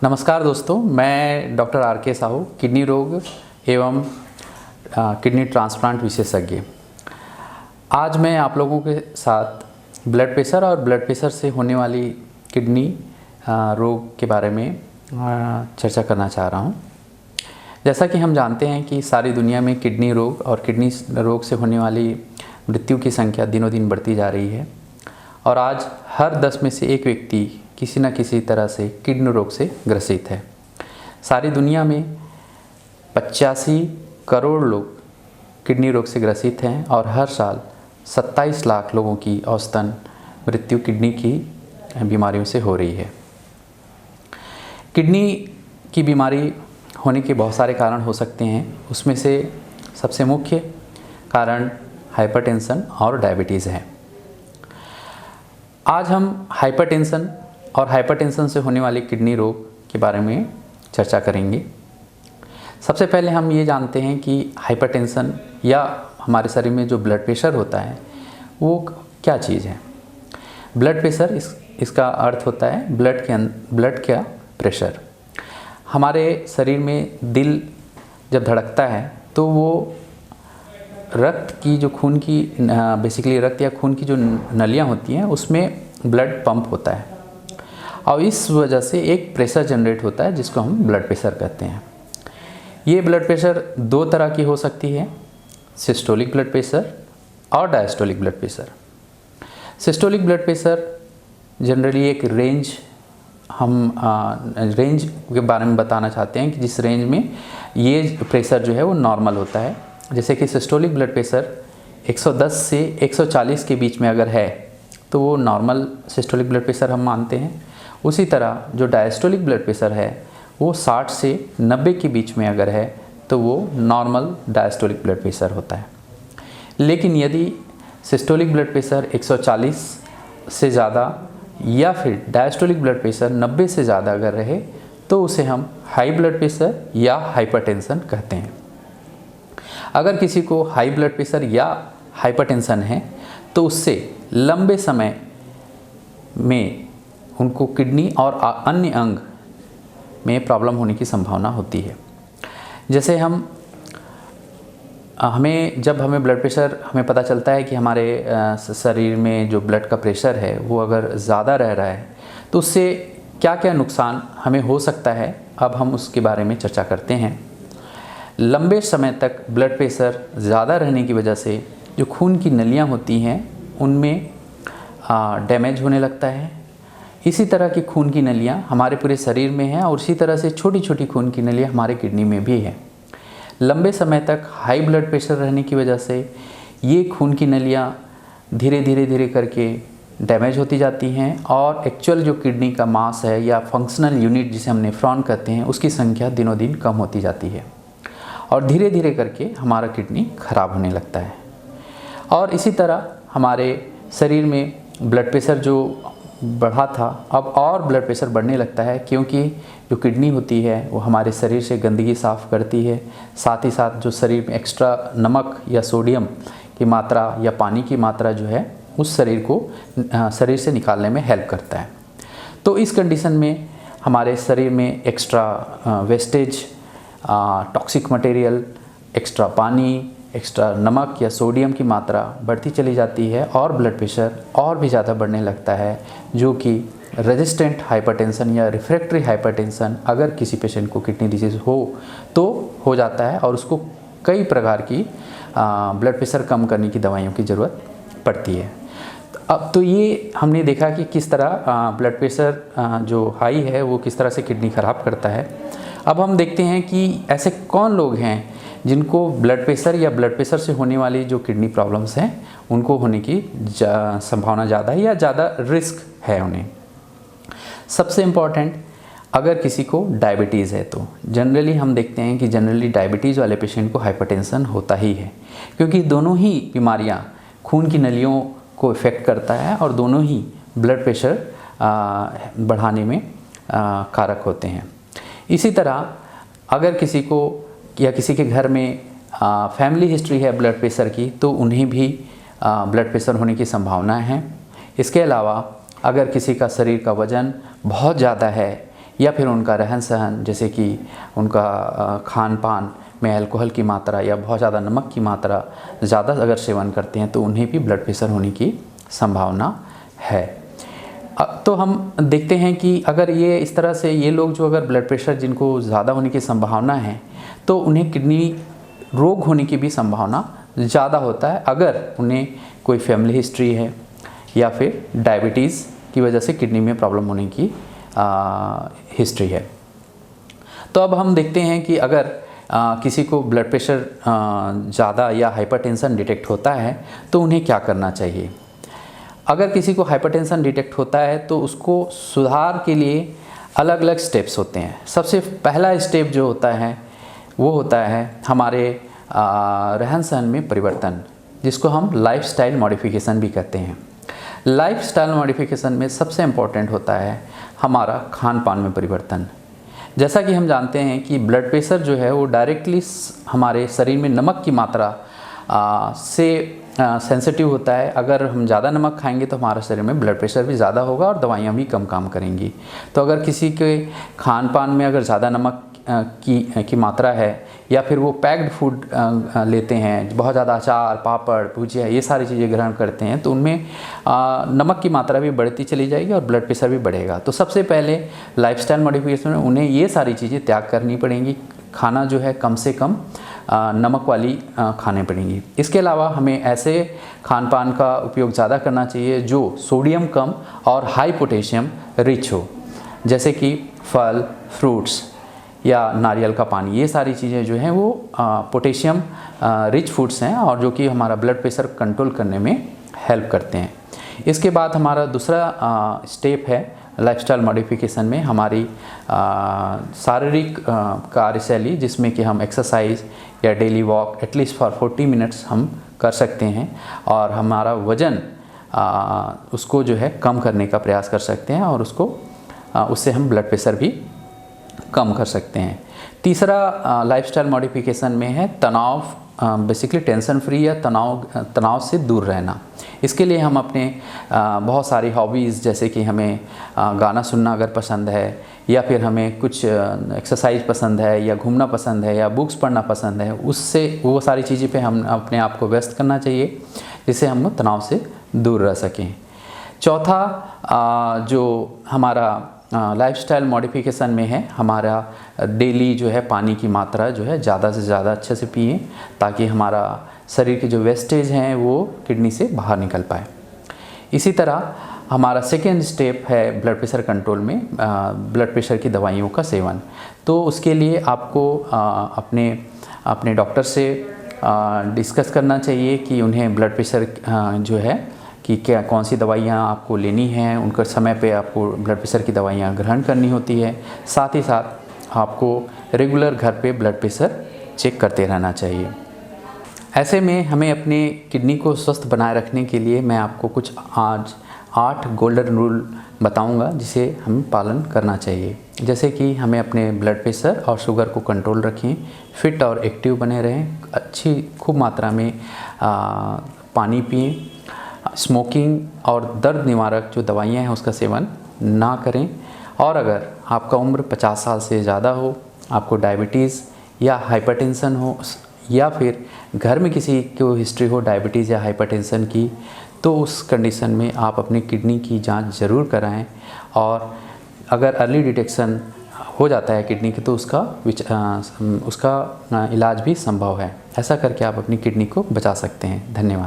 नमस्कार दोस्तों, मैं डॉक्टर आर के साहू, किडनी रोग एवं किडनी ट्रांसप्लांट विशेषज्ञ। आज मैं आप लोगों के साथ ब्लड प्रेशर और ब्लड प्रेशर से होने वाली किडनी रोग के बारे में चर्चा करना चाह रहा हूं। जैसा कि हम जानते हैं कि सारी दुनिया में किडनी रोग और किडनी रोग से होने वाली मृत्यु की संख्या दिनों दिन बढ़ती जा रही है और आज हर 10 में से एक व्यक्ति किसी न किसी तरह से किडनी रोग से ग्रसित है। सारी दुनिया में 85 करोड़ लोग किडनी रोग से ग्रसित हैं और हर साल 27 लाख लोगों की औसतन मृत्यु किडनी की बीमारियों से हो रही है। किडनी की बीमारी होने के बहुत सारे कारण हो सकते हैं। उसमें से सबसे मुख्य कारण हाइपरटेंशन और डायबिटीज़ है। आज हम हाइपरटेंशन और हाइपरटेंशन से होने वाले किडनी रोग के बारे में चर्चा करेंगे। सबसे पहले हम ये जानते हैं कि हाइपरटेंशन या हमारे शरीर में जो ब्लड प्रेशर होता है वो क्या चीज़ है। ब्लड प्रेशर इसका अर्थ होता है ब्लड का प्रेशर। हमारे शरीर में दिल जब धड़कता है तो वो रक्त की जो खून की बेसिकली रक्त या खून की जो नलियाँ होती हैं उसमें ब्लड पंप होता है और इस वजह से एक प्रेशर जनरेट होता है जिसको हम ब्लड प्रेशर कहते हैं। ये ब्लड प्रेशर दो तरह की हो सकती है, सिस्टोलिक ब्लड प्रेशर और diastolic blood pressure. Systolic blood pressure generally एक रेंज रेंज के बारे में बताना चाहते हैं कि जिस रेंज में ये प्रेशर जो है वो नॉर्मल होता है। जैसे कि सिस्टोलिक ब्लड प्रेशर 110 से 140 के बीच में अगर है तो वो नॉर्मल सिस्टोलिक ब्लड प्रेशर हम मानते हैं। उसी तरह जो डायस्टोलिक ब्लड प्रेशर है वो 60 से 90 के बीच में अगर है तो वो नॉर्मल डायस्टोलिक ब्लड प्रेशर होता है। लेकिन यदि सिस्टोलिक ब्लड प्रेशर 140 से ज़्यादा या फिर डायस्टोलिक ब्लड प्रेशर 90 से ज़्यादा अगर रहे तो उसे हम हाई ब्लड प्रेशर या हाइपरटेंशन कहते हैं। अगर किसी को हाई ब्लड प्रेशर या हाइपरटेंशन है तो उससे लंबे समय में उनको किडनी और अन्य अंग में प्रॉब्लम होने की संभावना होती है। जैसे जब हमें ब्लड प्रेशर हमें पता चलता है कि हमारे शरीर में जो ब्लड का प्रेशर है वो अगर ज़्यादा रह रहा है तो उससे क्या क्या नुकसान हमें हो सकता है, अब हम उसके बारे में चर्चा करते हैं। लंबे समय तक ब्लड प्रेशर ज़्यादा रहने की वजह से जो खून की नलियाँ होती हैं उनमें डैमेज होने लगता है। इसी तरह की खून की नलियाँ हमारे पूरे शरीर में हैं और उसी तरह से छोटी छोटी खून की नलियाँ हमारे किडनी में भी हैं। लंबे समय तक हाई ब्लड प्रेशर रहने की वजह से ये खून की नलियाँ धीरे धीरे करके डैमेज होती जाती हैं और एक्चुअल जो किडनी का मास है या फंक्शनल यूनिट जिसे हम नेफ्रॉन कहते हैं उसकी संख्या दिनों दिन कम होती जाती है और धीरे धीरे करके हमारा किडनी खराब होने लगता है। और इसी तरह हमारे शरीर में ब्लड प्रेशर जो बढ़ा था अब और ब्लड प्रेशर बढ़ने लगता है, क्योंकि जो किडनी होती है वो हमारे शरीर से गंदगी साफ़ करती है, साथ ही साथ जो शरीर में एक्स्ट्रा नमक या सोडियम की मात्रा या पानी की मात्रा जो है उस शरीर से निकालने में हेल्प करता है। तो इस कंडीशन में हमारे शरीर में extra wastage, toxic material, extra पानी, एक्स्ट्रा नमक या सोडियम की मात्रा बढ़ती चली जाती है और ब्लड प्रेशर और भी ज़्यादा बढ़ने लगता है, जो कि रेजिस्टेंट हाइपरटेंशन या रिफ्रैक्टरी हाइपरटेंशन अगर किसी पेशेंट को किडनी डिजीज़ हो तो हो जाता है और उसको कई प्रकार की ब्लड प्रेशर कम करने की दवाइयों की ज़रूरत पड़ती है। अब तो ये हमने देखा कि किस तरह ब्लड प्रेशर जो हाई है वो किस तरह से किडनी ख़राब करता है। अब हम देखते हैं कि ऐसे कौन लोग हैं जिनको ब्लड प्रेशर या ब्लड प्रेशर से होने वाली जो किडनी प्रॉब्लम्स हैं उनको होने की संभावना ज़्यादा है या ज़्यादा रिस्क है उन्हें। सबसे इम्पॉर्टेंट, अगर किसी को डायबिटीज़ है तो जनरली हम देखते हैं कि जनरली डायबिटीज़ वाले पेशेंट को हाइपरटेंशन होता ही है, क्योंकि दोनों ही बीमारियां खून की नलियों को इफ़ेक्ट करता है और दोनों ही ब्लड प्रेशर बढ़ाने में कारक होते हैं। इसी तरह अगर किसी को या किसी के घर में फैमिली हिस्ट्री है ब्लड प्रेशर की तो उन्हें भी ब्लड प्रेशर होने की संभावना है। इसके अलावा अगर किसी का शरीर का वज़न बहुत ज़्यादा है या फिर उनका रहन सहन, जैसे कि उनका खान पान में अल्कोहल की मात्रा या बहुत ज़्यादा नमक की मात्रा ज़्यादा अगर सेवन करते हैं तो उन्हें भी ब्लड प्रेशर होने की संभावना है। तो हम देखते हैं कि अगर ये इस तरह से ये लोग जो अगर ब्लड प्रेशर जिनको ज़्यादा होने की संभावना है तो उन्हें किडनी रोग होने की भी संभावना ज़्यादा होता है, अगर उन्हें कोई फैमिली हिस्ट्री है या फिर डायबिटीज़ की वजह से किडनी में प्रॉब्लम होने की हिस्ट्री है। तो अब हम देखते हैं कि अगर किसी को ब्लड प्रेशर ज़्यादा या हाइपरटेंशन डिटेक्ट होता है तो उन्हें क्या करना चाहिए। अगर किसी को हाइपरटेंशन डिटेक्ट होता है तो उसको सुधार के लिए अलग अलग स्टेप्स होते हैं। सबसे पहला स्टेप जो होता है वो होता है हमारे रहन सहन में परिवर्तन, जिसको हम लाइफस्टाइल मॉडिफिकेशन भी कहते हैं। लाइफस्टाइल मॉडिफिकेशन में सबसे इम्पॉर्टेंट होता है हमारा खान पान में परिवर्तन। जैसा कि हम जानते हैं कि ब्लड प्रेशर जो है वो डायरेक्टली हमारे शरीर में नमक की मात्रा से सेंसिटिव होता है। अगर हम ज़्यादा नमक खाएंगे तो हमारे शरीर में ब्लड प्रेशर भी ज़्यादा होगा और दवाइयाँ भी कम काम करेंगी। तो अगर किसी के खान पान में अगर ज़्यादा नमक की मात्रा है या फिर वो पैक्ड फूड लेते हैं, बहुत ज़्यादा अचार, पापड़, भुजिया, ये सारी चीज़ें ग्रहण करते हैं, तो उनमें नमक की मात्रा भी बढ़ती चली जाएगी और ब्लड प्रेशर भी बढ़ेगा। तो सबसे पहले लाइफस्टाइल मॉडिफिकेशन में उन्हें ये सारी चीज़ें त्याग करनी पड़ेंगी। खाना जो है कम से कम नमक वाली खाने पड़ेंगी। इसके अलावा हमें ऐसे खान पान का उपयोग ज़्यादा करना चाहिए जो सोडियम कम और हाई पोटेशियम रिच हो, जैसे कि फल, फ्रूट्स या नारियल का पानी। ये सारी चीज़ें जो हैं वो पोटेशियम रिच फूड्स हैं और जो कि हमारा ब्लड प्रेशर कंट्रोल करने में हेल्प करते हैं। इसके बाद हमारा दूसरा स्टेप है लाइफस्टाइल मॉडिफिकेशन में हमारी शारीरिक कार्यशैली, जिसमें कि हम एक्सरसाइज या daily walk at least for 40 minutes हम कर सकते हैं और हमारा वज़न उसको जो है कम करने का प्रयास कर सकते हैं और उससे हम ब्लड प्रेशर भी कम कर सकते हैं। तीसरा लाइफस्टाइल मॉडिफिकेशन में है तनाव, बेसिकली टेंशन फ्री या तनाव से दूर रहना। इसके लिए हम अपने बहुत सारी हॉबीज़, जैसे कि हमें गाना सुनना अगर पसंद है या फिर हमें कुछ एक्सरसाइज पसंद है या घूमना पसंद है या बुक्स पढ़ना पसंद है, उससे वो सारी चीज़ें पे हम अपने आप को व्यस्त करना चाहिए, जिससे हम तनाव से दूर रह सकें। चौथा जो हमारा लाइफस्टाइल मॉडिफिकेशन में है, हमारा डेली जो है पानी की मात्रा जो है ज़्यादा से ज़्यादा अच्छे से पिएं, ताकि हमारा शरीर के जो वेस्टेज हैं वो किडनी से बाहर निकल पाए। इसी तरह हमारा सेकेंड स्टेप है ब्लड प्रेशर कंट्रोल में ब्लड प्रेशर की दवाइयों का सेवन। तो उसके लिए आपको अपने डॉक्टर से डिस्कस करना चाहिए कि उन्हें ब्लड प्रेशर जो है कि कौन सी दवाइयाँ आपको लेनी हैं, उनका समय पे आपको ब्लड प्रेशर की दवाइयाँ ग्रहण करनी होती है। साथ ही साथ आपको रेगुलर घर पे ब्लड प्रेशर चेक करते रहना चाहिए। ऐसे में हमें अपने किडनी को स्वस्थ बनाए रखने के लिए मैं आपको कुछ आज 8 गोल्डन रूल बताऊंगा, जिसे हम पालन करना चाहिए। जैसे कि हमें अपने ब्लड प्रेशर और शुगर को कंट्रोल रखें, फिट और एक्टिव बने रहें, अच्छी खूब मात्रा में पानी पिएं, स्मोकिंग और दर्द निवारक जो दवाइयाँ हैं उसका सेवन ना करें, और अगर आपका उम्र 50 साल से ज़्यादा हो, आपको डायबिटीज़ या हाइपरटेंशन हो या फिर घर में किसी को हिस्ट्री हो डायबिटीज़ या हाइपरटेंशन की, तो उस कंडीशन में आप अपनी किडनी की जांच ज़रूर कराएं। और अगर अर्ली डिटेक्शन हो जाता है किडनी की तो उसका इलाज भी संभव है। ऐसा करके आप अपनी किडनी को बचा सकते हैं। धन्यवाद।